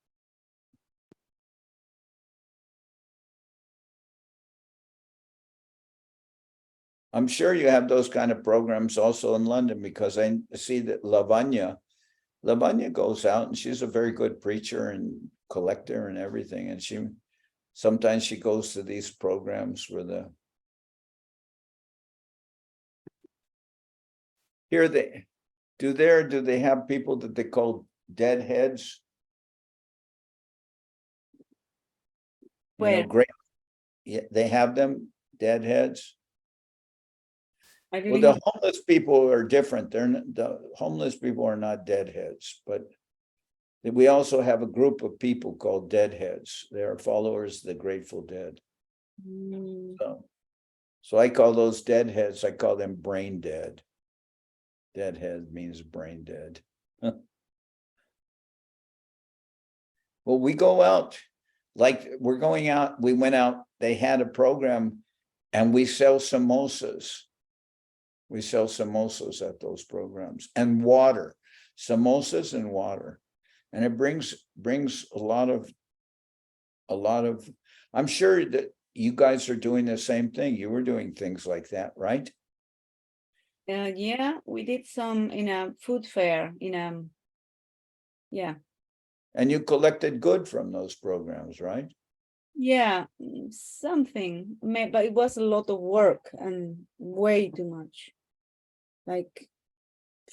I'm sure you have those kind of programs also in London, because I see that Lavanya goes out, and she's a very good preacher and collector and everything. And sometimes she goes to these programs where do they have people that they call deadheads? Where? Great. Yeah, they have them, deadheads. Well, the homeless people are different. The homeless people are not deadheads, but we also have a group of people called deadheads. They are followers of the Grateful Dead. Mm. So I call those deadheads, I call them brain dead. Deadhead means brain dead. Well, we go out, like we're going out, we went out, they had a program, and we sell samosas. We sell samosas at those programs, and water, samosas and water. And it brings a lot of, I'm sure that you guys are doing the same thing. You were doing things like that, right? Yeah, we did some in a food fair yeah. And you collected good from those programs, right? Yeah, something, but it was a lot of work and way too much. Like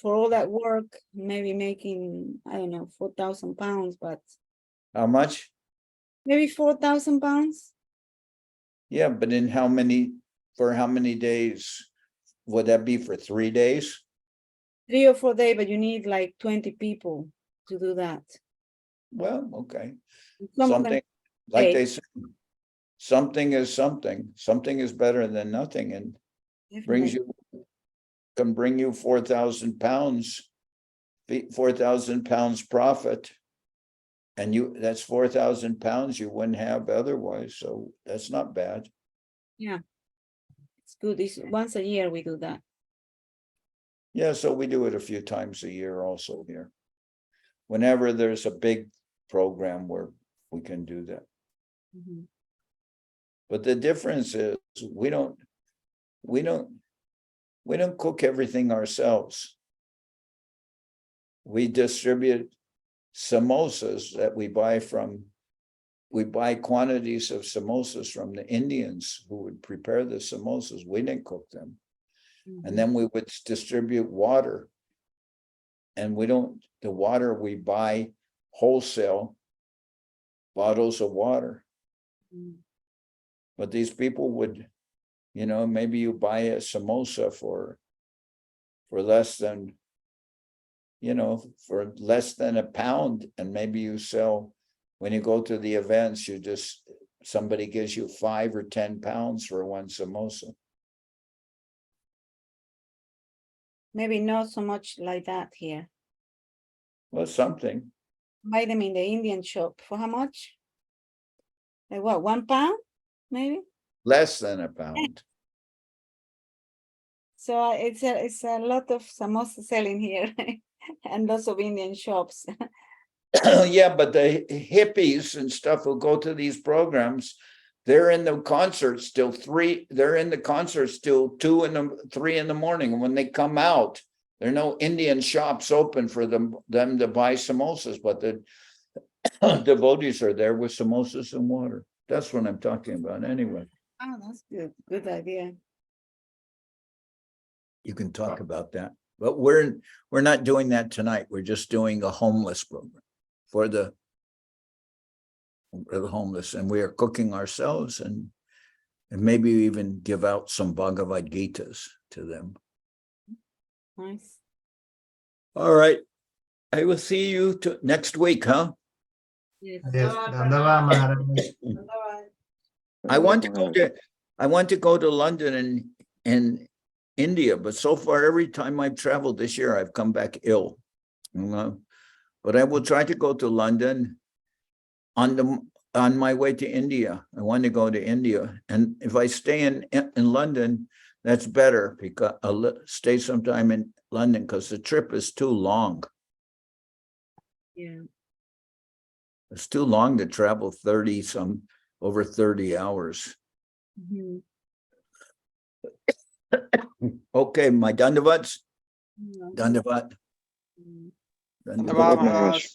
for all that work, maybe making, I don't know, 4,000 pounds, but How much? Maybe 4,000 pounds. Yeah, but for how many days? Would that be for 3 days? 3 or 4 days, but you need like 20 people to do that. Well, okay. Some of them Something, like pay. they say, something is something. Something is better than nothing and brings Definitely. you, can bring you 4,000 pounds, 4,000 pounds profit. And that's 4,000 pounds you wouldn't have otherwise. So that's not bad. It's good. It's once a year we do that. Yeah, so we do it a few times a year also here. Whenever there's a big program where we can do that. Mhm. But the difference is we don't cook everything ourselves. We distribute samosas that we buy quantities of samosas from the Indians who would prepare the samosas. We didn't cook them. And then we would distribute water. And the water we buy wholesale bottles of water. Mhm. But these people would, maybe you buy a samosa for less than, for less than a pound. And maybe you sell, when you go to the events, somebody gives you 5 or 10 pounds for one samosa. Maybe not so much like that here. Well, something. Buy them in the Indian shop. For how much? Like what, 1 pound? Maybe? Less than a pound. So it's a lot of samosa selling here and lots of Indian shops. Yeah, but the hippies and stuff who go to these programs, they're in the concerts till 2 and 3 in the morning. And when they come out, there are no Indian shops open for them to buy samosas, but the devotees are there with samosas and water. That's what I'm talking about anyway. Oh, that's good. Good idea. You can talk about that, but we're not doing that tonight. We're just doing a homeless program for the homeless, and we are cooking ourselves and maybe even give out some Bhagavad Gitas to them. Nice. All right. I will see you next week, huh? Yes. Yes, Dandava Maharaj. I want to go to London and India, but so far every time I've traveled this year, I've come back ill. But I will try to go to London on my way to India. I want to go to India, and if I stay in London, that's better, because I'll stay sometime in London because the trip is too long. Yeah. It's too long to travel over 30 hours. Mhm. Okay, my Dandavats. Yeah. Dandavat. Mhm. Dhanyavad Maharaj.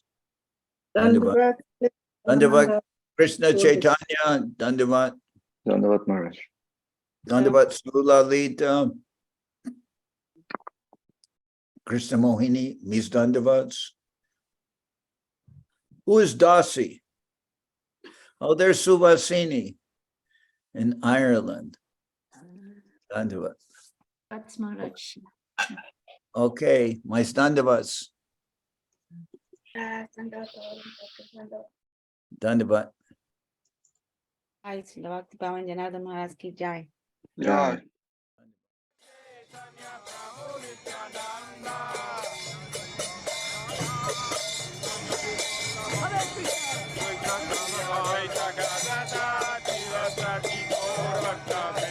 Dandavat. Dandavat. Krishna Chaitanya. Dandavat. Dandavat Maharaj. Dandavat Srila Lita. Krishna Mohini. Ms. Dandavats. Who is Dasi? Oh, there's Suvasini in Ireland. Dandavat. That's Maharaj. Okay, my Dandavats. Dandavat. Hi, Srila Bhakti Pavan Janardan Maharaj ki jai. Yeah. Hare Krishna.